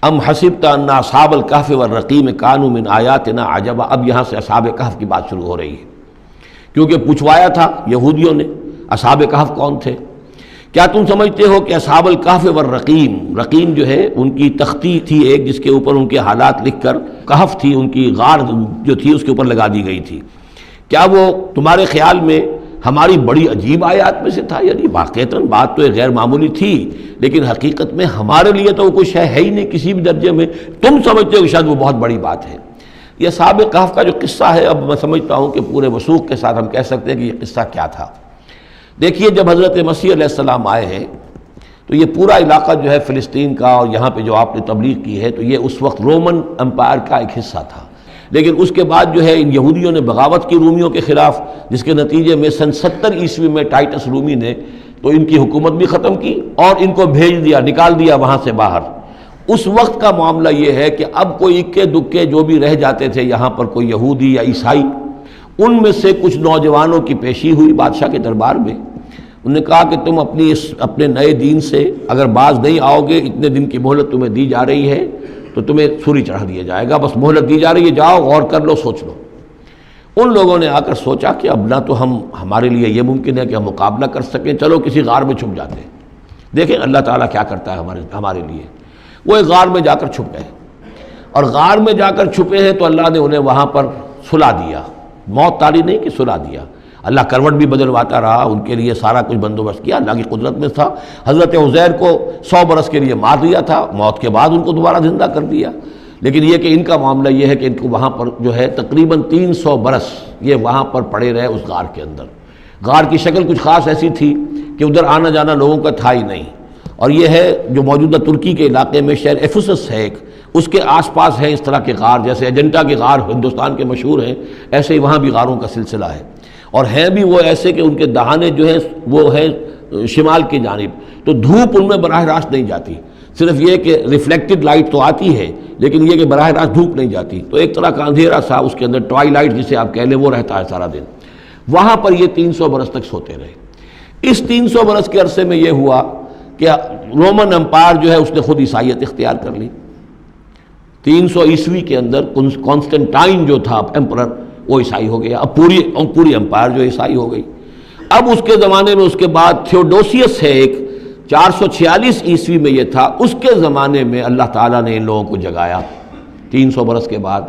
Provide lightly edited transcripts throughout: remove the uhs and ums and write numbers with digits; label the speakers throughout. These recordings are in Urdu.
Speaker 1: ام حسبت ان اصحاب الکہف والرقیم کانوا من آیاتنا عجبا۔ اب یہاں سے اصحاب کہف کی بات شروع ہو رہی ہے، کیونکہ پوچھوایا تھا یہودیوں نے اصحاب کہف کون تھے۔ کیا تم سمجھتے ہو کہ اصحاب الکہف والرقیم، رقیم جو ہے ان کی تختی تھی ایک جس کے اوپر ان کے حالات لکھ کر، کہف تھی ان کی غار جو تھی اس کے اوپر لگا دی گئی تھی، کیا وہ تمہارے خیال میں ہماری بڑی عجیب آیات میں سے تھا؟ یعنی واقعتاً بات تو غیر معمولی تھی، لیکن حقیقت میں ہمارے لیے تو وہ کچھ ہے ہی نہیں کسی بھی درجے میں، تم سمجھتے ہو کہ شاید وہ بہت بڑی بات ہے۔ یہ اصحاب کہف کا جو قصہ ہے، اب میں سمجھتا ہوں کہ پورے وثوق کے ساتھ ہم کہہ سکتے ہیں کہ یہ قصہ کیا تھا۔ دیکھیے، جب حضرت مسیح علیہ السلام آئے ہیں تو یہ پورا علاقہ جو ہے فلسطین کا، اور یہاں پہ جو آپ نے تبلیغ کی ہے، تو یہ اس وقت رومن امپائر کا ایک حصہ تھا، لیکن اس کے بعد جو ہے ان یہودیوں نے بغاوت کی رومیوں کے خلاف، جس کے نتیجے میں سن 70 عیسوی میں ٹائٹس رومی نے تو ان کی حکومت بھی ختم کی اور ان کو بھیج دیا، نکال دیا وہاں سے باہر۔ اس وقت کا معاملہ یہ ہے کہ اب کوئی اکے دکے جو بھی رہ جاتے تھے یہاں پر، کوئی یہودی یا عیسائی، ان میں سے کچھ نوجوانوں کی پیشی ہوئی بادشاہ کے دربار میں۔ انہوں نے کہا کہ تم اپنے نئے دین سے اگر باز نہیں آؤ گے، اتنے دن کی مہلت تمہیں دی جا رہی ہے تو تمہیں سولی چڑھا دیا جائے گا، بس مہلت دی جا رہی ہے، جاؤ غور کر لو، سوچ لو۔ ان لوگوں نے آ کر سوچا کہ اب نہ تو ہمارے لیے یہ ممکن ہے کہ ہم مقابلہ کر سکیں، چلو کسی غار میں چھپ جاتے ہیں، دیکھیں اللہ تعالیٰ کیا کرتا ہے ہمارے لیے۔ وہ ایک غار میں جا کر چھپ گئے، اور غار میں جا کر چھپے ہیں تو اللہ نے انہیں وہاں پر سلا دیا، موت طاری نہیں کہ سلا دیا۔ اللہ کروٹ بھی بدلواتا رہا، ان کے لیے سارا کچھ بندوبست کیا، اللہ کی قدرت میں تھا۔ حضرت عزیر کو 100 برس کے لیے مار دیا تھا، موت کے بعد ان کو دوبارہ زندہ کر دیا۔ لیکن یہ کہ ان کا معاملہ یہ ہے کہ ان کو وہاں پر جو ہے تقریباً 300 برس یہ وہاں پر پڑے رہے اس غار کے اندر۔ غار کی شکل کچھ خاص ایسی تھی کہ ادھر آنا جانا لوگوں کا تھا ہی نہیں، اور یہ ہے جو موجودہ ترکی کے علاقے میں شہر ایفسس ہے ایک، اس کے آس پاس ہیں اس طرح کے غار، جیسے اجنٹا کے غار ہندوستان کے مشہور ہیں، ایسے ہی وہاں بھی غاروں کا سلسلہ ہے، اور ہیں بھی وہ ایسے کہ ان کے دہانے جو ہیں وہ ہے شمال کی جانب، تو دھوپ ان میں براہ راست نہیں جاتی، صرف یہ کہ ریفلیکٹڈ لائٹ تو آتی ہے لیکن یہ کہ براہ راست دھوپ نہیں جاتی، تو ایک طرح کا اندھیرا سا اس کے اندر، ٹوائی لائٹ جسے آپ کہہ لیں، وہ رہتا ہے سارا دن۔ وہاں پر یہ 300 برس تک سوتے رہے۔ اس 300 برس کے عرصے میں یہ ہوا کہ رومن امپائر جو ہے اس نے خود عیسائیت اختیار کر لی۔ 300 عیسوی کے اندر کانسٹنٹائن جو تھا ایمپرر، وہ عیسائی ہو گیا، اب پوری امپائر جو عیسائی ہو گئی۔ اب اس کے زمانے میں اس کے بعد تھیوڈوسیس ہے ایک، 446 عیسوی میں یہ تھا، اس کے زمانے میں اللہ تعالیٰ نے ان لوگوں کو جگایا 300 برس کے بعد۔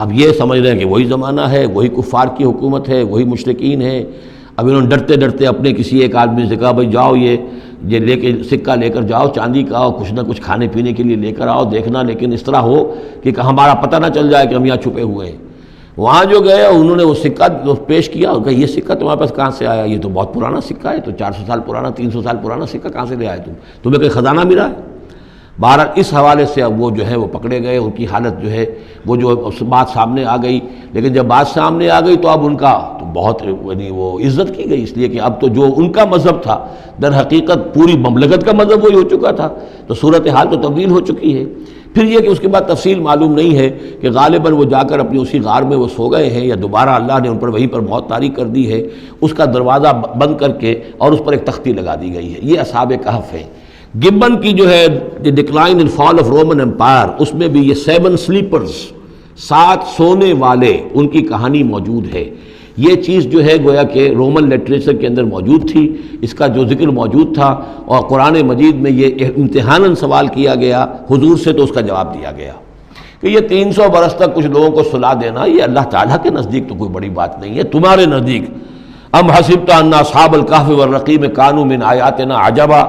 Speaker 1: اب یہ سمجھ رہے ہیں کہ وہی زمانہ ہے، وہی کفار کی حکومت ہے، وہی مشرکین ہے۔ اب انہوں نے ڈرتے ڈرتے اپنے کسی ایک آدمی سے کہا بھائی جاؤ یہ لے کے سکہ لے کر جاؤ، چاندی کا، اور کچھ نہ کچھ کھانے پینے کے لیے لے کر آؤ، دیکھنا لیکن اس طرح ہو کہ ہمارا پتہ نہ چل جائے کہ ہم یہاں چھپے ہوئے ہیں۔ وہاں جو گئے انہوں نے وہ سکہ پیش کیا، اور کہا یہ سکہ تمہارے پاس کہاں سے آیا؟ یہ تو بہت پرانا سکہ ہے، تو 400 سال پرانا، 300 سال پرانا سکہ کہاں سے لے آئے تمہیں کوئی خزانہ ملا ہے؟ بہرحال اس حوالے سے اب وہ جو ہے وہ پکڑے گئے، ان کی حالت جو ہے وہ جو بات سامنے آ گئی، لیکن جب بات سامنے آ گئی تو اب ان کا تو بہت یعنی وہ عزت کی گئی، اس لیے کہ اب تو جو ان کا مذہب تھا در حقیقت پوری مملکت کا مذہب وہی ہو چکا تھا، تو صورتحال تو تبدیل ہو چکی ہے۔ پھر یہ کہ اس کے بعد تفصیل معلوم نہیں ہے کہ غالباً وہ جا کر اپنی اسی غار میں وہ سو گئے ہیں، یا دوبارہ اللہ نے ان پر وہیں پر موت طاری کر دی ہے، اس کا دروازہ بند کر کے اور اس پر ایک تختی لگا دی گئی ہے۔ یہ اصحاب کہف ہے۔ گبن کی جو ہے decline and fall of Roman empire, اس میں بھی یہ 7 سلیپرز، 7 سونے والے، ان کی کہانی موجود ہے۔ یہ چیز جو ہے گویا کہ رومن لٹریچر کے اندر موجود تھی، اس کا جو ذکر موجود تھا، اور قرآن مجید میں یہ امتحاناً سوال کیا گیا حضور سے، تو اس کا جواب دیا گیا کہ یہ 300 برس تک کچھ لوگوں کو سلا دینا، یہ اللہ تعالیٰ کے نزدیک تو کوئی بڑی بات نہیں ہے، تمہارے نزدیک۔ ام حسبت ان اصحاب الکہف والرقیم کانوا من آیاتنا عجبا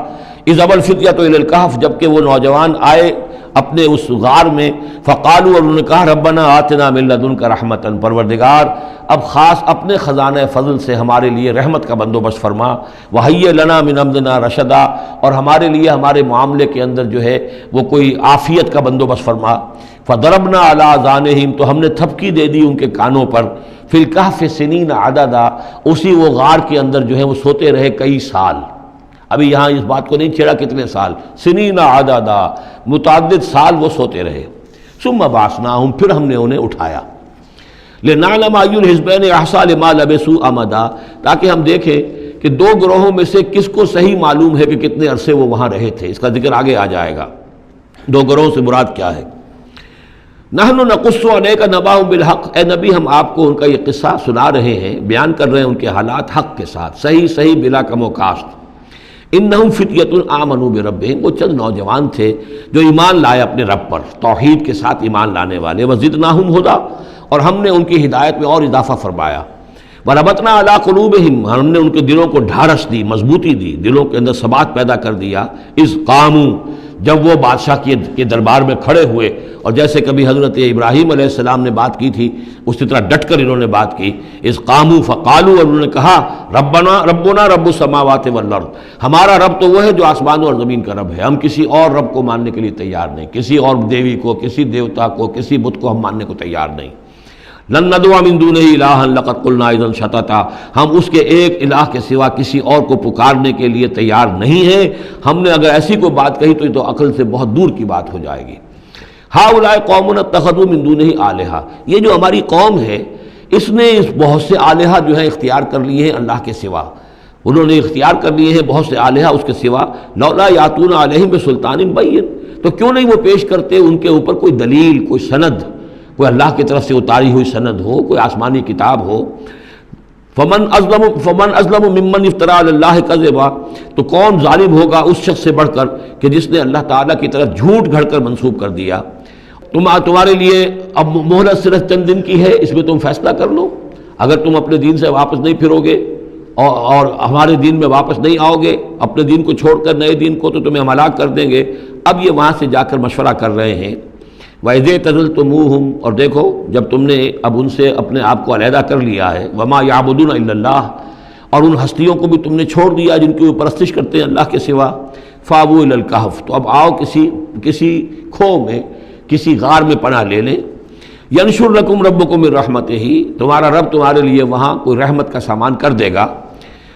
Speaker 1: اذ ابى الفتية الى الكهف، جبکہ وہ نوجوان آئے اپنے اس غار میں، فقالوا، اور انہوں نے کہا ربنا آتنا من لدنک رحمتا، پروردگار اب خاص اپنے خزانہ فضل سے ہمارے لیے رحمت کا بندوبست فرما، وہیئ لنا من امرنا رشدا، اور ہمارے لیے ہمارے معاملے کے اندر جو ہے وہ کوئی عافیت کا بندوبست فرما۔ فضربنا علی آذانہم، تو ہم نے تھپکی دے دی ان کے کانوں پر، فی الکہف سنین عددا، اسی وہ غار کے اندر جو ہے وہ سوتے رہے کئی سال۔ ابھی یہاں اس بات کو نہیں چھیڑا کتنے سال، سنین عددا، متعدد سال وہ سوتے رہے۔ ثم بعثناہم، پھر ہم نے انہیں اٹھایا، لنعلم ای الحزبین احصیٰ لما لبثوا امدا، تاکہ ہم دیکھیں کہ دو گروہوں میں سے کس کو صحیح معلوم ہے کہ کتنے عرصے وہ وہاں رہے تھے۔ اس کا ذکر آگے آ جائے گا۔ دو گروہوں سے مراد کیا ہے؟ نحن نقص علیک نبأہم بالحق، اے نبی ہم آپ کو ان کا یہ قصہ سنا رہے ہیں، بیان کر رہے ہیں ان کے حالات حق کے ساتھ، صحیح بلا کم و کاشت۔ انہم فتیۃ آمنوا بربہم، وہ چند نوجوان تھے جو ایمان لائے اپنے رب پر، توحید کے ساتھ ایمان لانے والے، وزدناہم ھدی، اور ہم نے ان کی ہدایت میں اور اضافہ فرمایا، وربطنا علی قلوبہم، ہم نے ان کے دلوں کو ڈھارس دی، مضبوطی دی، دلوں کے اندر ثبات پیدا کر دیا، اذ قاموا، جب وہ بادشاہ کے دربار میں کھڑے ہوئے، اور جیسے کبھی حضرت ابراہیم علیہ السلام نے بات کی تھی اسی طرح ڈٹ کر انہوں نے بات کی، اذ قاموا فقالوا، اور انہوں نے کہا ربنا رب السماوات والارض، ہمارا رب تو وہ ہے جو آسمانوں اور زمین کا رب ہے، ہم کسی اور رب کو ماننے کے لیے تیار نہیں، کسی اور دیوی کو، کسی دیوتا کو، کسی بت کو ہم ماننے کو تیار نہیں۔ لن ندعو من دونہ الہا لقد قلنا اذا شططا، ہم اس کے ایک الہ کے سوا کسی اور کو پکارنے کے لیے تیار نہیں ہیں، ہم نے اگر ایسی کوئی بات کہی تو یہ تو عقل سے بہت دور کی بات ہو جائے گی۔ ہؤلاء قوم اتخذوا من دونہ آلہہ، یہ جو ہماری قوم ہے اس نے بہت سے آلہہ جو ہیں اختیار کر لیے ہیں اللہ کے سوا، انہوں نے اختیار کر لیے ہیں بہت سے آلہہ اس کے سوا، لولا یاتون علیہم بسلطان بین، تو کیوں نہیں وہ پیش کرتے ان کے اوپر کوئی دلیل، کوئی سند، کوئی اللہ کی طرف سے اتاری ہوئی سند ہو، کوئی آسمانی کتاب ہو۔ فمن ازلم ممن افترى علی اللہ کذبا، تو کون ظالم ہوگا اس شخص سے بڑھ کر کہ جس نے اللہ تعالیٰ کی طرف جھوٹ گھڑ کر منسوب کر دیا۔ تمہارے لیے اب مہلت صرف چند دن کی ہے، اس میں تم فیصلہ کر لو، اگر تم اپنے دین سے واپس نہیں پھرو گے اور ہمارے دین میں واپس نہیں آؤ گے، اپنے دین کو چھوڑ کر نئے دین کو، تو تمہیں ہم ہلاک کر دیں گے۔ اب یہ وہاں سے جا کر مشورہ کر رہے ہیں، وَإِذِ اعْتَزَلْتُمُوهُمْ، اور دیکھو جب تم نے اب ان سے اپنے آپ کو علیحدہ کر لیا ہے، وَمَا يَعْبُدُونَ إِلَّا اللَّهِ، اور ان ہستیوں کو بھی تم نے چھوڑ دیا جن کی وہ پرستش کرتے ہیں اللہ کے سوا، فَآوُوا إِلَى الْكَهْفِ، تو اب آؤ کسی کھو میں، کسی غار میں پناہ لے لیں، يَنشُرْ لَكُمْ رَبُّكُم مِّن رَحْمَتِهِ، تمہارا رب تمہارے لیے وہاں کوئی رحمت کا سامان کر دے گا،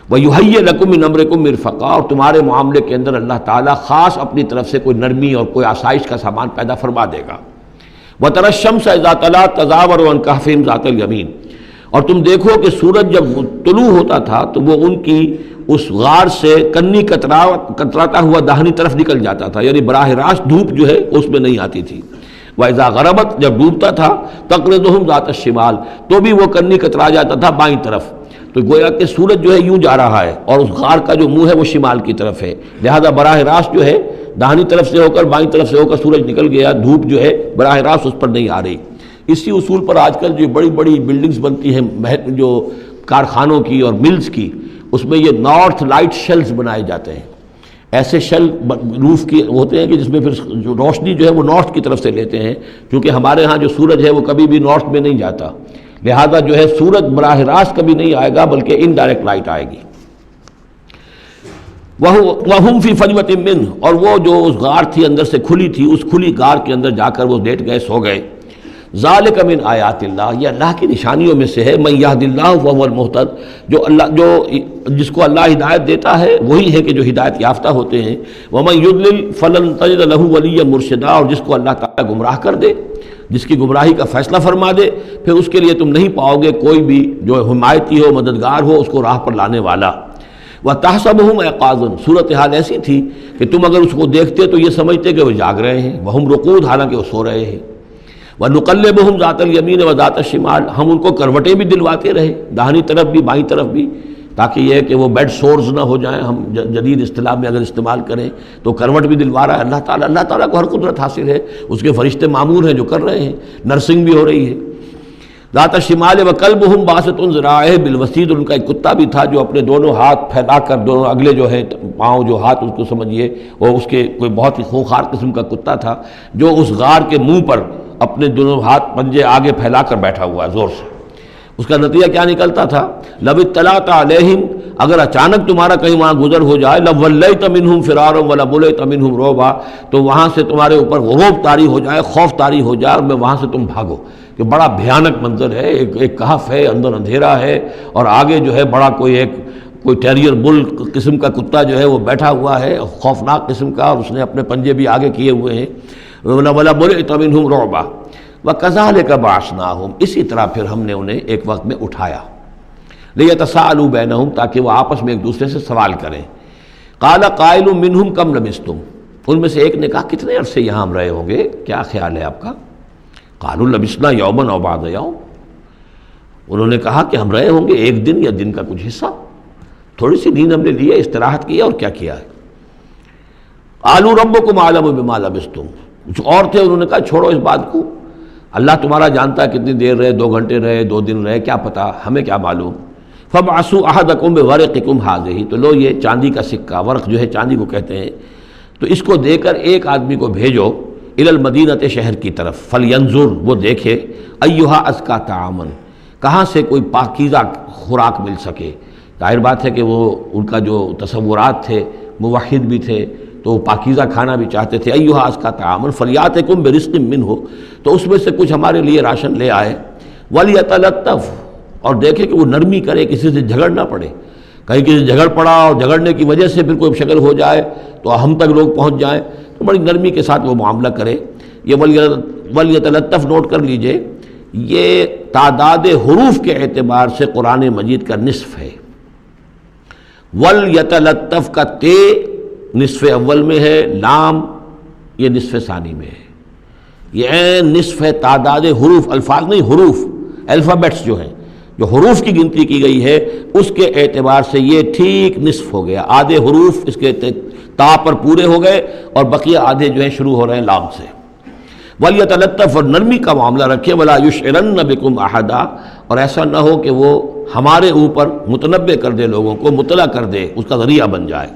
Speaker 1: وَيُهَيِّئْ لَكُم مِّنْ أَمْرِكُم مِّرْفَقًا، اور تمہارے معاملے کے اندر اللہ تعالیٰ خاص اپنی طرف سے کوئی نرمی اور کوئی آسائش کا سامان پیدا فرما دے گا۔ وَتَرَى الشَّمْسَ إِذَا طَلَعَت تَزَاوَرُ عَنْ كَهْفِهِمْ ذَاتَ الْيَمِينِ، اور تم دیکھو کہ سورج جب طلوع ہوتا تھا تو وہ ان کی اس غار سے کنی کتراتا ہوا داہنی طرف نکل جاتا تھا، یعنی براہ راست دھوپ جو ہے اس میں نہیں آتی تھی۔ وَإِذَا غَرَبَتْ، جب ڈوبتا تھا، تَقْرِضُهُمْ ذَاتَ الشِّمَالِ، تو بھی وہ کنی کترا جاتا تھا بائیں طرف، تو گویا کہ سورج جو ہے یوں جا رہا ہے اور اس غار کا جو منہ ہے وہ شمال کی طرف ہے، لہذا براہ راست جو ہے داہنی طرف سے ہو کر بائیں طرف سے ہو کر سورج نکل گیا، دھوپ جو ہے براہ راست اس پر نہیں آ رہی۔ اسی اصول پر آج کل جو بڑی بڑی بلڈنگز بنتی ہیں جو کارخانوں کی اور ملز کی، اس میں یہ نارتھ لائٹ شیلز بنائے جاتے ہیں، ایسے شیل روف کی ہوتے ہیں کہ جس میں پھر جو روشنی جو ہے وہ نارتھ کی طرف سے لیتے ہیں، کیونکہ ہمارے ہاں جو سورج ہے وہ کبھی بھی نارتھ میں نہیں جاتا، لہذا جو ہے سورج براہ راست کبھی نہیں آئے گا بلکہ انڈائریکٹ لائٹ آئے گی۔ وَهُمْ فِي فَجْوَةٍ مِّنْهُ، اور وہ جو اس غار تھی اندر سے کھلی تھی، اس کھلی غار کے اندر جا کر وہ لیٹ گئے، سو گئے۔ ذَلِكَ مِنْ آیَاتِ اللَّهِ، یہ اللہ کی نشانیوں میں سے ہے، مَن يَهْدِ اللَّهُ فَهُوَ الْمُهْتَدِ، جو جس کو اللہ ہدایت دیتا ہے وہی ہے کہ جو ہدایت یافتہ ہوتے ہیں، وَمَن يُضْلِلْ فَلَن تَجِدَ لَهُ وَلِيًّا مُرْشِدًا، اور جس کو اللہ تعالیٰ گمراہ کر دے، جس کی گمراہی کا فیصلہ فرما دے، پھر اس کے لیے تم نہیں پاؤ گے کوئی بھی جو حمایتی ہو، مددگار ہو، اس کو راہ پر لانے والا۔ وَتَحْسَبُهُمْ أَيْقَاظًا، صورتحال ایسی تھی کہ تم اگر اس کو دیکھتے تو یہ سمجھتے کہ وہ جاگ رہے ہیں، وَهُمْ رُقُودٌ، حالانکہ وہ سو رہے ہیں۔ وَنُقَلِّبُهُمْ ذَاتَ الْيَمِينِ وَذَاتَ الشِّمَالِ، ہم ان کو کروٹیں بھی دلواتے رہے، داہنی طرف بھی بائیں طرف بھی، تاکہ یہ کہ وہ بیڈ سورز نہ ہو جائیں، ہم جدید اصطلاح میں اگر استعمال کریں تو کروٹ بھی دلوا رہا ہے اللہ تعالیٰ۔ اللہ تعالیٰ کو ہر قدرت حاصل ہے، اس کے فرشتے معمور ہیں جو کر رہے ہیں، نرسنگ بھی ہو رہی ہے۔ ذات الشمال وکلبہم باسط ذراعیہ بالوسید، ان کا ایک کتا بھی تھا جو اپنے دونوں ہاتھ پھیلا کر، دونوں اگلے جو ہے پاؤں جو ہاتھ اس کو سمجھیے، وہ اس کے کوئی بہت ہی خونخوار قسم کا کتا تھا جو اس غار کے منہ پر اپنے دونوں ہاتھ پنجے آگے پھیلا کر بیٹھا ہوا ہے زور سے۔ اس کا نتیجہ کیا نکلتا تھا؟ لو اطلعت علیہم، اگر اچانک تمہارا کہیں وہاں گزر ہو جائے، لولیت منہم فرارا ولملیت منہم رعبا، تو وہاں سے تمہارے اوپر رعب طاری ہو جائے، خوف طاری ہو جائے، اور میں وہاں سے تم بھاگو، کہ بڑا بھیانک منظر ہے، ایک کہف ہے، اندر اندھیرا ہے، اور آگے جو ہے بڑا کوئی ٹیریئر بل قسم کا کتا جو ہے وہ بیٹھا ہوا ہے، خوفناک قسم کا، اور اس نے اپنے پنجے بھی آگے کیے ہوئے ہیں۔ وَلَمُلِئْتَ مِنْهُمْ رُعْبًا وَكَذَلِكَ بَعَثْنَاهُمْ، اسی طرح پھر ہم نے انہیں ایک وقت میں اٹھایا، لِيَتَسَاءَلُوا بَيْنَهُمْ، تاکہ وہ آپس میں ایک دوسرے سے سوال کریں۔ قَالَ قَائِلٌ مِّنْهُمْ كَمْ لَبِثْتُمْ، ان میں سے ایک نے کہا کتنے عرصے یہاں ہم رہے ہوں گے، کیا خیال ہے آپ کا؟ قالوا لبثنا یوما او بعض یوم، انہوں نے کہا کہ ہم رہے ہوں گے ایک دن یا دن کا کچھ حصہ، تھوڑی سی نیند ہم نے لی ہے، استراحت کی ہے، اور کیا کیا ہے۔ قالوا ربکم اعلم بما لبثتم، کچھ اور تھے انہوں نے کہا چھوڑو اس بات کو، اللہ تمہارا جانتا ہے کتنی دیر رہے، 2 گھنٹے رہے، 2 دن رہے، کیا پتہ، ہمیں کیا معلوم۔ فابعثوا احدکم بورقکم هذه، تو لو یہ چاندی کا سکہ، ورق جو ہے چاندی کو کہتے ہیں، تو اس کو دے کر ایک آدمی کو بھیجو الی المدینہ، شہر کی طرف، فلینظر، وہ دیکھے، ایھا ازکی طعاما، کہاں سے کوئی پاکیزہ خوراک مل سکے۔ ظاہر بات ہے کہ وہ ان کا جو تصورات تھے، موحد بھی تھے تو پاکیزہ کھانا بھی چاہتے تھے۔ ایھا ازکی طعاما فلیاتکم برزق منہ، تو اس میں سے کچھ ہمارے لیے راشن لے آئے، ولیتلطف، اور دیکھے کہ وہ نرمی کرے، کسی سے جھگڑ نہ پڑے، کہیں کسی سے جھگڑ پڑا اور جھگڑنے کی وجہ سے پھر کوئی شکل ہو جائے تو ہم تک لوگ پہنچ جائیں، تو بڑی نرمی کے ساتھ وہ معاملہ کرے۔ یہ ولیتلطف نوٹ کر لیجئے، یہ تعداد حروف کے اعتبار سے قرآن مجید کا نصف ہے۔ ولیتلطف کا تے نصف اول میں ہے، لام یہ نصف ثانی میں ہے، یہ نصف ہے تعداد حروف، الفاظ نہیں، حروف، الفابیٹس جو ہیں، جو حروف کی گنتی کی گئی ہے اس کے اعتبار سے یہ ٹھیک نصف ہو گیا، آدھے حروف اس کے تا پر پورے ہو گئے اور بقیہ آدھے جو ہیں شروع ہو رہے ہیں لام سے۔ ولیتلطف، اور نرمی کا معاملہ رکھے، ولا یشعرن بکم احدا، اور ایسا نہ ہو کہ وہ ہمارے اوپر متنبع کر دے، لوگوں کو مطلع کر دے، اس کا ذریعہ بن جائے۔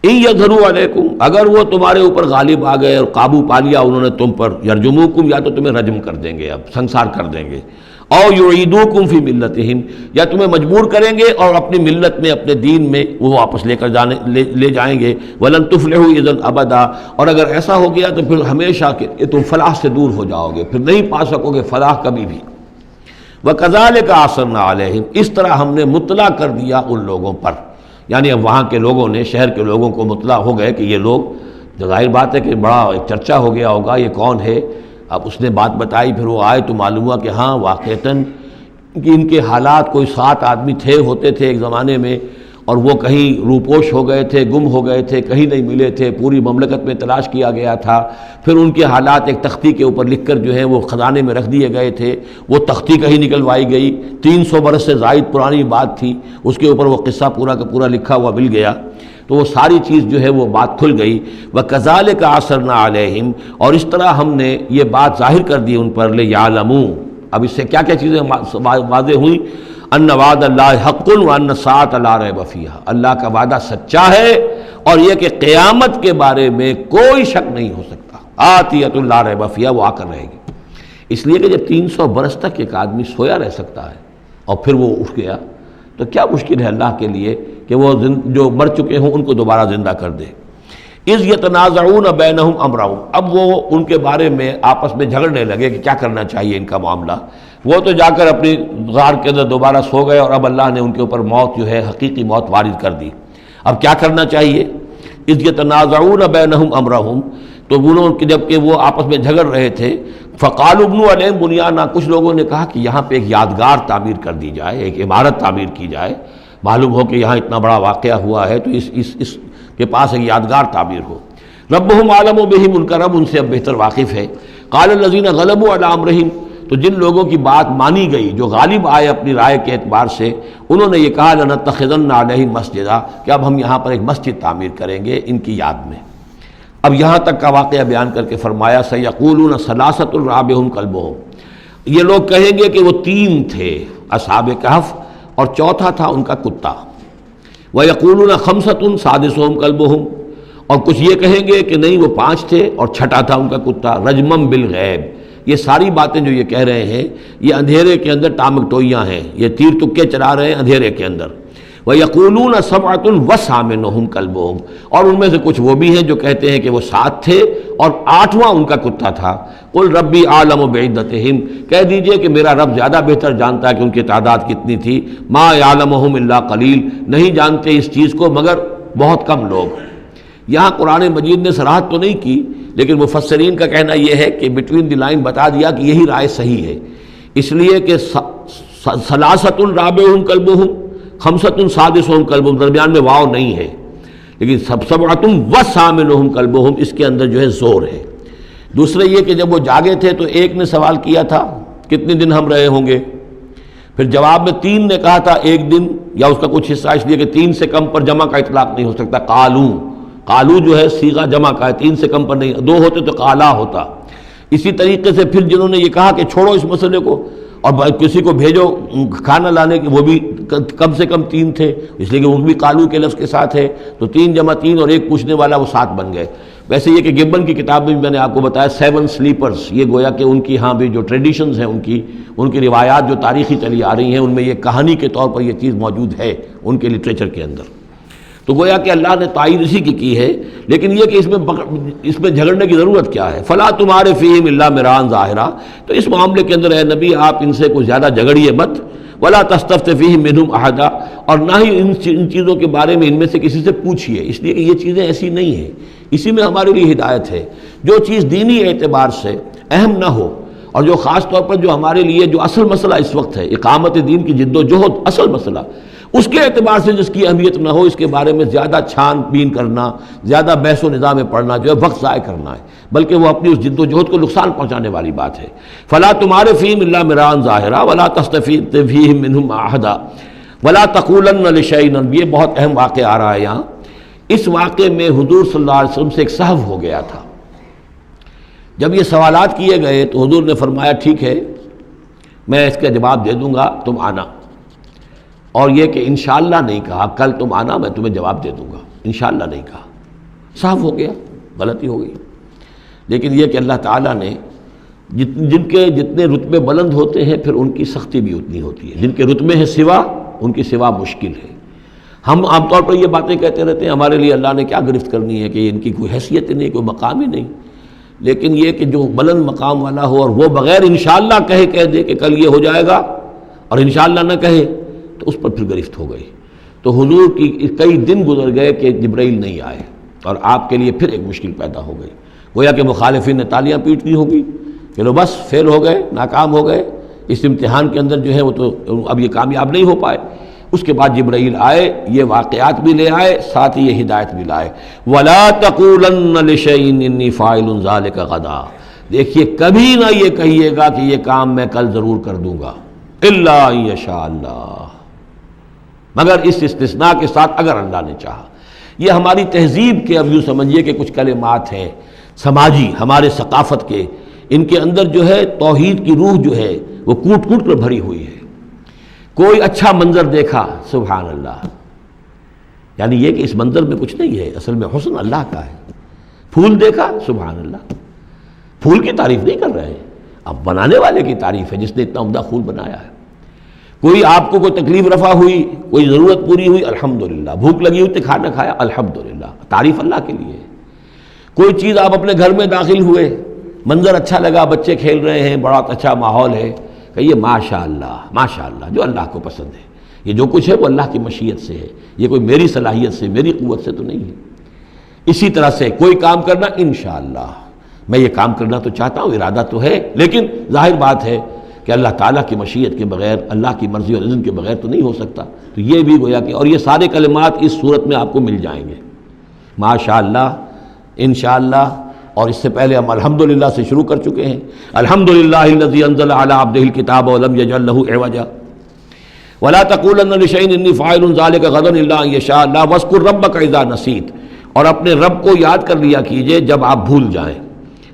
Speaker 1: ان یظہروا علیکم، اگر وہ تمہارے اوپر غالب آ گئے اور قابو پا لیا انہوں نے تم پر، یرجموکم، یا تو تمہیں رجم کر دیں گے، اب سنسار کر دیں گے، او یعیدوکم فی ملتہم، یا تمہیں مجبور کریں گے اور اپنی ملت میں، اپنے دین میں وہ واپس لے جائیں گے، ولن تفلحوا اذا ابدا، اور اگر ایسا ہو گیا تو پھر ہمیشہ کہ تم فلاح سے دور ہو جاؤ گے، پھر نہیں پا سکو گے فلاح کبھی بھی۔ وَكَذَلِكَ أَعْثَرْنَا عَلَيْهِمْ، اس طرح ہم نے مطلع کر دیا ان لوگوں پر، یعنی اب وہاں کے لوگوں نے، شہر کے لوگوں کو مطلع ہو گئے کہ یہ لوگ، ظاہر بات ہے کہ بڑا ایک چرچا ہو گیا ہوگا یہ کون ہے۔ اب اس نے بات بتائی، پھر وہ آئے تو معلوم ہوا کہ ہاں واقعتاً کہ ان کے حالات، کوئی 7 آدمی ہوتے تھے ایک زمانے میں، اور وہ کہیں روپوش ہو گئے تھے، گم ہو گئے تھے، کہیں نہیں ملے تھے، پوری مملکت میں تلاش کیا گیا تھا، پھر ان کے حالات ایک تختی کے اوپر لکھ کر جو ہیں وہ خزانے میں رکھ دیے گئے تھے، وہ تختی کہیں نکلوائی گئی، 300 برس سے زائد پرانی بات تھی، اس کے اوپر وہ قصہ پورا کا پورا لکھا ہوا مل گیا، تو وہ ساری چیز جو ہے وہ بات کھل گئی۔ وَكَذَلِكَ أَعْثَرْنَا عَلَيْهِمْ، اور اس طرح ہم نے یہ بات ظاہر کر دی ان پر، لِيَعْلَمُوا، اب اس سے کیا کیا چیزیں واضح ہوئیں، ان وعد اللہ حق وان الساعۃ لا ریب فیہا، اللہ کا وعدہ سچا ہے اور یہ کہ قیامت کے بارے میں کوئی شک نہیں ہو سکتا، آتیۃ لا ریب فیہا، وہ آ کر رہے گی۔ اس لیے کہ جب 300 برس تک ایک آدمی سویا رہ سکتا ہے اور پھر وہ اٹھ گیا، تو کیا مشکل ہے اللہ کے لیے کہ وہ جو مر چکے ہوں ان کو دوبارہ زندہ کر دے۔ اذ یتنازعون بینہم امرہم، اب وہ ان کے بارے میں آپس میں جھگڑنے لگے کہ کیا کرنا چاہیے ان کا معاملہ، وہ تو جا کر اپنی غار کے اندر دوبارہ سو گئے اور اب اللہ نے ان کے اوپر موت جو ہے حقیقی موت وارد کر دی۔ اب کیا کرنا چاہیے، اذ یتنازعون بینہم امرہم، تو انہوں جب کہ وہ آپس میں جھگڑ رہے تھے، فقالوا ابنوا علیہم بنیانا، کچھ لوگوں نے کہا کہ یہاں پہ ایک یادگار تعمیر کر دی جائے، ایک عمارت تعمیر کی جائے، معلوم ہو کہ یہاں اتنا بڑا واقعہ ہوا ہے تو اس کے پاس ایک یادگار تعمیر ہو۔ ربہم اعلم بہم، ان کا رب ان سے اب بہتر واقف ہے۔ قال الذین غلبوا علی امرہم، تو جن لوگوں کی بات مانی گئی، جو غالب آئے اپنی رائے کے اعتبار سے، انہوں نے یہ کہا لنتخذن علیہم مسجدا، کہ اب ہم یہاں پر ایک مسجد تعمیر کریں گے ان کی یاد میں۔ اب یہاں تک کا واقعہ بیان کر کے فرمایا سیقولون ثلاثۃ رابعہم کلبہم، یہ لوگ کہیں گے کہ وہ 3 تھے اصحاب کہف اور چوتھا تھا ان کا کتا، وَيَقُولُونَ خَمْسَةٌ سَادِسُهُمْ كَلْبُهُمْ، اور کچھ یہ کہیں گے کہ نہیں وہ 5 تھے اور چھٹا تھا ان کا کتا، رجمم بالغیب۔ یہ ساری باتیں جو یہ کہہ رہے ہیں یہ اندھیرے کے اندر ٹامک ٹوئیاں ہیں، یہ تیر تکے چلا رہے ہیں اندھیرے کے اندر۔ وَيَقُولُونَ سَبْعَةٌ وَثَامِنُهُمْ كَلْبُهُمْ، اور ان میں سے کچھ وہ بھی ہیں جو کہتے ہیں کہ وہ 7 تھے اور 8واں ان کا کتا تھا۔ قُلْ رَبِّي أَعْلَمُ بِعِدَّتِهِمْ، کہہ دیجئے کہ میرا رب زیادہ بہتر جانتا ہے کہ ان کی تعداد کتنی تھی، مَا يَعْلَمُهُمْ إِلَّا قَلِيلٌ، نہیں جانتے اس چیز کو مگر بہت کم لوگ۔ یہاں قرآن مجید نے صراحت تو نہیں کی، لیکن مفسرین کا کہنا یہ ہے کہ بٹوین دی لائن بتا دیا کہ یہی رائے صحیح ہے، اس لیے کہ ثلاثۃ رابعہم کلبہم، خمسۃ سادسہم کلبہم، درمیان میں واو نہیں ہے، لیکن سبعۃ وثامنہم کلبہم اس کے اندر جو ہے زور ہے۔ دوسرا یہ کہ جب وہ جاگے تھے تو ایک نے سوال کیا تھا کتنے دن ہم رہے ہوں گے، پھر جواب میں 3 نے کہا تھا ایک دن، یا اس کا کچھ حصہ اس لیے کہ 3 سے کم پر جمع کا اطلاق نہیں ہو سکتا۔ قالو جو ہے صیغہ جمع کا ہے، 3 سے کم پر نہیں، 2 ہوتے تو قالا ہوتا۔ اسی طریقے سے پھر جنہوں نے یہ کہا کہ چھوڑو اس مسئلے کو اور کسی کو بھیجو کھانا لانے کے، وہ بھی کم سے کم 3 تھے، اس لیے کہ وہ بھی قالو کے لفظ کے ساتھ ہے، تو 3 جمع 3 اور ایک پوچھنے والا وہ 7 بن گئے۔ ویسے یہ کہ گبن کی کتاب میں بھی میں نے آپ کو بتایا 7 سلیپرز، یہ گویا کہ ان کی ہاں بھی جو ٹریڈیشنز ہیں ان کی روایات جو تاریخی چلی آ رہی ہیں ان میں یہ کہانی کے طور پر یہ چیز موجود ہے ان کے لٹریچر کے اندر، تو گویا کہ اللہ نے تائید اسی کی ہے۔ لیکن یہ کہ اس میں جھگڑنے کی ضرورت کیا ہے؟ فلا تمہارے فیہم الا مران ظاہرا، تو اس معاملے کے اندر اے نبی آپ ان سے کچھ زیادہ جھگڑیے مت، ولا تستفت فیہم منہم احدا، اور نہ ہی ان چیزوں کے بارے میں ان میں سے کسی سے پوچھیے، اس لیے کہ یہ چیزیں ایسی نہیں ہیں، اسی میں ہمارے لیے ہدایت ہے۔ جو چیز دینی اعتبار سے اہم نہ ہو، اور جو خاص طور پر جو ہمارے لیے جو اصل مسئلہ اس وقت ہے اقامت دین کی جد و جہد، اصل مسئلہ، اس کے اعتبار سے جس کی اہمیت نہ ہو، اس کے بارے میں زیادہ چھان بین کرنا، زیادہ بحث و نظام میں پڑھنا جو ہے وقت ضائع کرنا ہے، بلکہ وہ اپنی اس جد و جہد کو نقصان پہنچانے والی بات ہے۔ فلا تمہارے فیہم الا مران ظاہرا ولا تستفت فیہم منہم احدا ولا تقولن لشیء، یہ بہت اہم واقعہ آ رہا ہے یہاں۔ اس واقعے میں حضور صلی اللہ علیہ وسلم سے ایک سہو ہو گیا تھا۔ جب یہ سوالات کیے گئے تو حضور نے فرمایا ٹھیک ہے میں اس کا جواب دے دوں گا، تم آنا، اور یہ کہ انشاءاللہ نہیں کہا، کل تم آنا میں تمہیں جواب دے دوں گا، انشاءاللہ نہیں کہا، صاف ہو گیا، غلطی ہو گئی۔ لیکن یہ کہ اللہ تعالیٰ نے جن کے جتنے رتبے بلند ہوتے ہیں پھر ان کی سختی بھی اتنی ہوتی ہے، جن کے رتبے ہیں سوا ان کی سوا مشکل ہے۔ ہم عام طور پر یہ باتیں کہتے رہتے ہیں ہمارے لیے اللہ نے کیا گرفت کرنی ہے کہ ان کی کوئی حیثیت نہیں، کوئی مقام ہی نہیں، لیکن یہ کہ جو بلند مقام والا ہو اور وہ بغیر انشاءاللہ کہہ دے کہ کل یہ ہو جائے گا اور انشاءاللہ نہ کہے تو اس پر پھر گرفت ہو گئی۔ تو حضور کی کئی دن گزر گئے کہ جبرائیل نہیں آئے اور آپ کے لیے پھر ایک مشکل پیدا ہو گئی، گویا کہ مخالفین نے تالیاں پیٹ دی ہوگی کہ لو بس فیل ہو گئے، ناکام ہو گئے اس امتحان کے اندر، جو ہے وہ تو اب یہ کامیاب نہیں ہو پائے۔ اس کے بعد جبرائیل آئے، یہ واقعات بھی لے آئے، ساتھ ہی یہ ہدایت بھی لائے۔ وَلَا تَقُولَنَّ لِشَيْءٍ إِنِّي فَاعِلٌ ذَلِكَ غَدًا، دیکھیے کبھی نہ یہ کہیے گا کہ یہ کام میں کل ضرور کر دوں گا، إِلَّا أَن يَشَاءَ اللَّهُ، مگر اس استثناء کے ساتھ اگر اللہ نے چاہا۔ یہ ہماری تہذیب کے اب یوں سمجھیے کہ کچھ کلمات ہیں سماجی، ہمارے ثقافت کے، ان کے اندر جو ہے توحید کی روح جو ہے وہ کوٹ کوٹ کر بھری ہوئی ہے۔ کوئی اچھا منظر دیکھا سبحان اللہ، یعنی یہ کہ اس منظر میں کچھ نہیں ہے، اصل میں حسن اللہ کا ہے۔ پھول دیکھا سبحان اللہ، پھول کی تعریف نہیں کر رہے ہیں، اب بنانے والے کی تعریف ہے جس نے اتنا عمدہ پھول بنایا ہے۔ کوئی آپ کو کوئی تکلیف رفع ہوئی، کوئی ضرورت پوری ہوئی الحمدللہ، بھوک لگی ہوئی تو کھانا کھایا الحمدللہ، تعریف اللہ کے لیے ہے۔ کوئی چیز آپ اپنے گھر میں داخل ہوئے، منظر اچھا لگا، بچے کھیل رہے ہیں، بڑا اچھا ماحول ہے، کہیے ماشاء اللہ جو اللہ کو پسند ہے، یہ جو کچھ ہے وہ اللہ کی مشیت سے ہے، یہ کوئی میری صلاحیت سے میری قوت سے تو نہیں ہے۔ اسی طرح سے کوئی کام کرنا انشاءاللہ، میں یہ کام کرنا تو چاہتا ہوں، ارادہ تو ہے، لیکن ظاہر بات ہے کہ اللہ تعالیٰ کی مشیت کے بغیر، اللہ کی مرضی اور اذن کے بغیر تو نہیں ہو سکتا۔ تو یہ بھی گویا کہ، اور یہ سارے کلمات اس صورت میں آپ کو مل جائیں گے، ماشاءاللہ، انشاءاللہ، اور اس سے پہلے ہم الحمدللہ سے شروع کر چکے ہیں۔ الحمدللہ الذی انزل علی عبدہ الکتاب ولم یجعل لہ عوجا ولا تقولن لشیء انی فاعل ذلک غدا الا ان یشاء اللہ واذکر ربک اذا نسیت، اور اپنے رب کو یاد کر لیا کیجئے جب آپ بھول جائیں،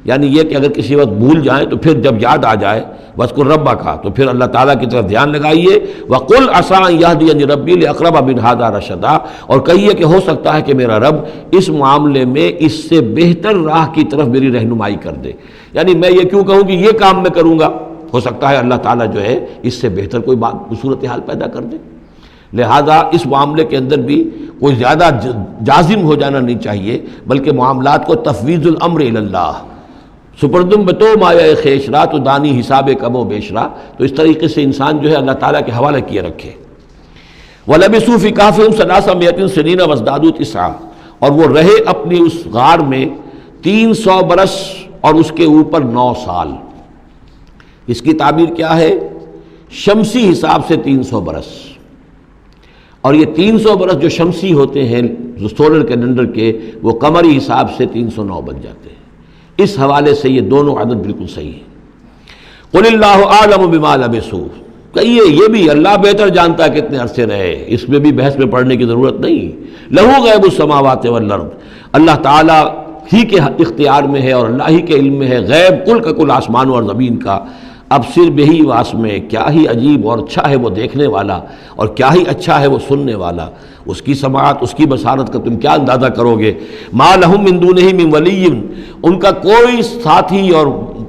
Speaker 1: یعنی یہ کہ اگر کسی وقت بھول جائیں تو پھر جب یاد آ جائے وَاذْكُرْ رَبَّكَ، تو پھر اللہ تعالیٰ کی طرف دھیان لگائیے۔ وَقُلْ عَسَىٰ أَن يَهْدِيَنِي رَبِّي لِأَقْرَبَ مِنْ هَٰذَا رَشَدًا، اور کہیے کہ ہو سکتا ہے کہ میرا رب اس معاملے میں اس سے بہتر راہ کی طرف میری رہنمائی کر دے، یعنی میں یہ کیوں کہوں کہ یہ کام میں کروں گا، ہو سکتا ہے اللہ تعالیٰ جو ہے اس سے بہتر کوئی صورتحال پیدا کر دے۔ لہذا اس معاملے کے اندر بھی کوئی زیادہ جازم ہو جانا نہیں چاہیے، بلکہ معاملات کو تفویض الامر الی اللہ، سپردم بتو مایا خیشرا تو دانی حساب کم و بیشرا، تو اس طریقے سے انسان جو ہے اللہ تعالیٰ کے حوالے کیے رکھے۔ وَلَبِثُوا فِي كَهْفِهِمْ ثَلَاثَ مِائَةٍ سِنِينَ وَازْدَادُوا تِسْعًا، اور وہ رہے اپنی اس غار میں 300 برس اور اس کے اوپر 9 سال۔ اس کی تعبیر کیا ہے؟ شمسی حساب سے 300 برس، اور یہ 300 برس جو شمسی ہوتے ہیں جو سولر کیلنڈر کے، وہ قمری حساب سے 309 بن جاتے ہیں۔ اس حوالے سے یہ دونوں عدد بالکل صحیح ہے۔ قل اللہ اعلم بما لبثوا، کہیے یہ بھی اللہ بہتر جانتا ہے کتنے عرصے رہے، اس میں بھی بحث میں پڑھنے کی ضرورت نہیں۔ لہ غیب السماوات والارض، اللہ تعالیٰ ہی کے اختیار میں ہے اور اللہ ہی کے علم میں ہے غیب کل کا کل آسمانوں اور زمین کا۔ اب صرف بہی واس میں، کیا ہی عجیب اور اچھا ہے وہ دیکھنے والا، اور کیا ہی اچھا ہے وہ سننے والا، اس کی سماعت، اس کی بصارت کا تم کیا اندازہ کرو گے۔ ما لہم من دونہ من ولی، ان کا کوئی ساتھی اور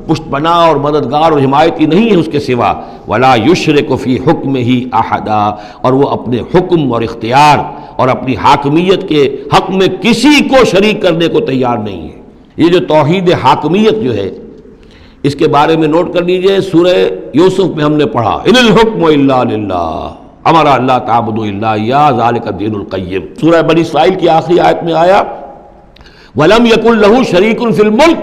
Speaker 1: پشت پناہ اور مددگار اور حمایتی نہیں ہے اس کے سوا۔ ولا یشرک فی حکمہ احدا، اور وہ اپنے حکم اور اختیار اور اپنی حاکمیت کے حق میں کسی کو شریک کرنے کو تیار نہیں ہے۔ یہ جو توحید حاکمیت جو ہے، اس کے بارے میں نوٹ کر لیجئے، سورہ یوسف میں ہم نے پڑھا ان الحکم الا للہ، ہمارا اللہ تعبدوا الا ایاہ ذالک الدین القیم۔ سورہ بنی اسرائیل کی آخری آیت میں آیا ولم یکن لہ شریک فی الملک،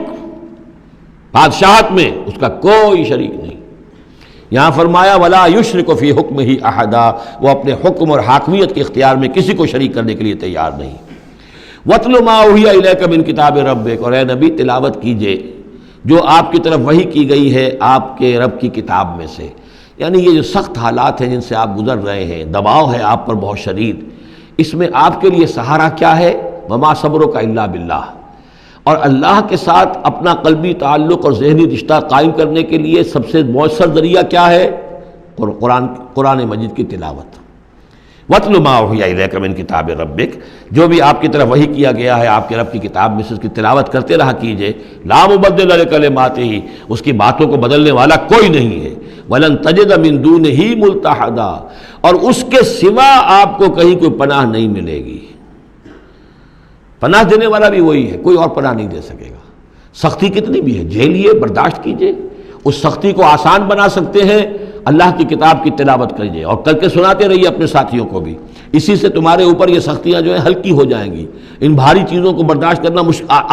Speaker 1: بادشاہت میں اس کا کوئی شریک نہیں۔ یہاں فرمایا ولا یشرک فی حکمہ احدا، وہ اپنے حکم اور حاکمیت کے اختیار میں کسی کو شریک کرنے کے لیے تیار نہیں۔ وَاتْلُ مَا أُوحِیَ إِلَیکَ مِن کتاب ربک، اور اے نبی تلاوت کیجئے جو آپ کی طرف وحی کی گئی ہے آپ کے رب کی کتاب میں سے۔ یعنی یہ جو سخت حالات ہیں جن سے آپ گزر رہے ہیں، دباؤ ہے آپ پر بہت شدید، اس میں آپ کے لیے سہارا کیا ہے؟ وَمَا صَبْرُكَ إِلَّا بِاللَّهِ، اور اللہ کے ساتھ اپنا قلبی تعلق اور ذہنی رشتہ قائم کرنے کے لیے سب سے مؤثر ذریعہ کیا ہے؟ قرآن مجید کی تلاوت۔ وَاتْلُ مَا أُوحِیَ إِلَیکَ مِن کتاب ربک، جو بھی آپ کی طرف وحی کیا گیا ہے آپ کے رب کی کتاب میں سے، اس کی تلاوت کرتے رہا کیجئے۔ لا مبدل لکلماتہ، اس کی باتوں کو بدلنے والا کوئی نہیں ہے۔ وَلَن تَجِدَ مِن دُونِہ مُلْتَحَدًا، اور اس کے سوا آپ کو کہیں کوئی پناہ نہیں ملے گی۔ پناہ دینے والا بھی وہی ہے، کوئی اور پناہ نہیں دے سکے گا۔ سختی کتنی بھی ہے جھیلیے، برداشت کیجئے، اس سختی کو آسان بنا سکتے ہیں اللہ کی کتاب کی تلاوت کیجئے اور کر کے سناتے رہیے اپنے ساتھیوں کو بھی، اسی سے تمہارے اوپر یہ سختیاں جو ہیں ہلکی ہو جائیں گی، ان بھاری چیزوں کو برداشت کرنا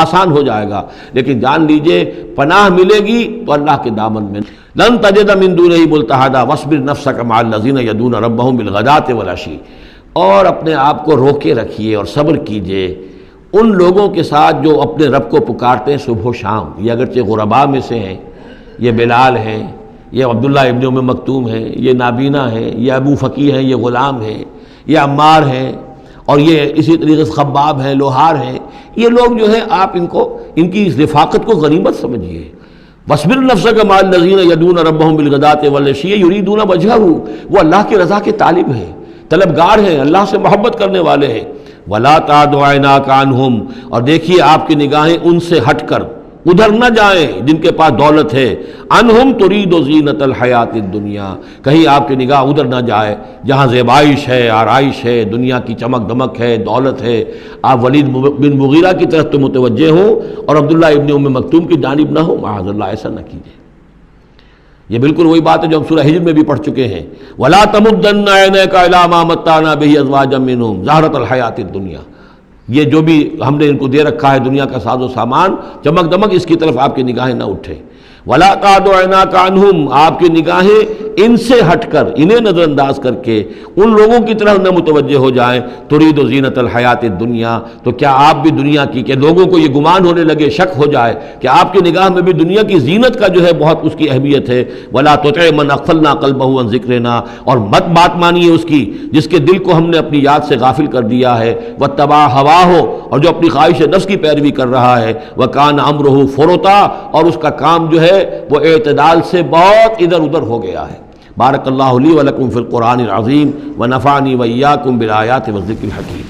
Speaker 1: آسان ہو جائے گا۔ لیکن جان لیجئے پناہ ملے گی تو اللہ کے دامن میں۔ لن تجد من دونہ ملتحدا واصبر نفسک مع الذین یدعون ربہم بالغداۃ والعشی، اور اپنے آپ کو روکے رکھیے اور صبر کیجئے ان لوگوں کے ساتھ جو اپنے رب کو پکارتے ہیں صبح و شام۔ یہ اگرچہ غرباء میں سے ہیں، یہ بلال ہیں، یہ عبداللہ ابن ام مکتوم ہیں، یہ نابینا ہیں، یہ ابو فقی ہیں، یہ غلام ہیں، یہ عمار ہیں، اور یہ اسی طریقے سے خباب ہیں، لوہار ہیں۔ یہ لوگ جو ہیں آپ ان کی اس رفاقت کو غنیمت سمجھیے۔ وَاصْبِرْ نَفْسَكَ مَعَ الَّذِينَ يَدْعُونَ رَبَّهُمْ بِالْغَدَاةِ وَالْعَشِيِّ يُرِيدُونَ وَجْهَهُ، وہ اللہ کی رضا کے طالب ہیں، طلبگار ہیں، اللہ سے محبت کرنے والے ہیں۔ وَلَا تَعْدُ عَيْنَاكَ عَنْهُمْ، اور دیکھیے آپ کی نگاہیں ان سے ہٹ کر ادھر نہ جائیں جن کے پاس دولت ہے۔ انہم ترید زینت الحیات الدنیا، کہیں آپ کی نگاہ ادھر نہ جائے جہاں زیبائش ہے، آرائش ہے، دنیا کی چمک دمک ہے، دولت ہے۔ آپ ولید بن مغیرہ کی طرف تو متوجہ ہوں اور عبداللہ ابن ام مکتوم کی جانب نہ ہو، معاذ اللہ ایسا نہ کیجیے۔ یہ بالکل وہی بات ہے جو ہم سورہ ہجر میں بھی پڑھ چکے ہیں، وَلَا تَمُدَّنَّ عَيْنَيْكَ إِلَىٰ مَا مَتَّعْنَا بِهِ أَزْوَاجًا مِّنْهُمْ زَهْرَةَ الْحَيَاةِ الدُّنْيَا، یہ جو بھی ہم نے ان کو دے رکھا ہے دنیا کا ساز و سامان، چمک دمک، اس کی طرف آپ کی نگاہیں نہ اٹھیں۔ وَلَا تَعْدُ عَيْنَاكَ عَنْهُمْ، آپ کی نگاہیں ان سے ہٹ کر، انہیں نظر انداز کر کے ان لوگوں کی طرف نہ متوجہ ہو جائیں۔ ترید زینت الحیات الدنیا، تو کیا آپ بھی دنیا کی، کہ لوگوں کو یہ گمان ہونے لگے، شک ہو جائے کہ آپ کی نگاہ میں بھی دنیا کی زینت کا جو ہے بہت اس کی اہمیت ہے۔ وَلَا تُطِعْ مَنْ أَغْفَلْنَا قَلْبَهُ عَنْ ذِكْرِنَا، اور مت بات مانیے اس کی جس کے دل کو ہم نے اپنی یاد سے غافل کر دیا ہے۔ وَاتَّبَعَ هَوَاهُ، اور جو اپنی خواہش نفس کی پیروی کر رہا ہے۔ وَكَانَ أَمْرُهُ فُرُطًا، اور اس کا کام جو ہے وہ اعتدال سے بہت ادھر ادھر ہو گیا ہے۔ بارک اللہ لی و لکم فی القرآن العظیم ونفعنی و ایاکم بالآیات والذکر الحکیم۔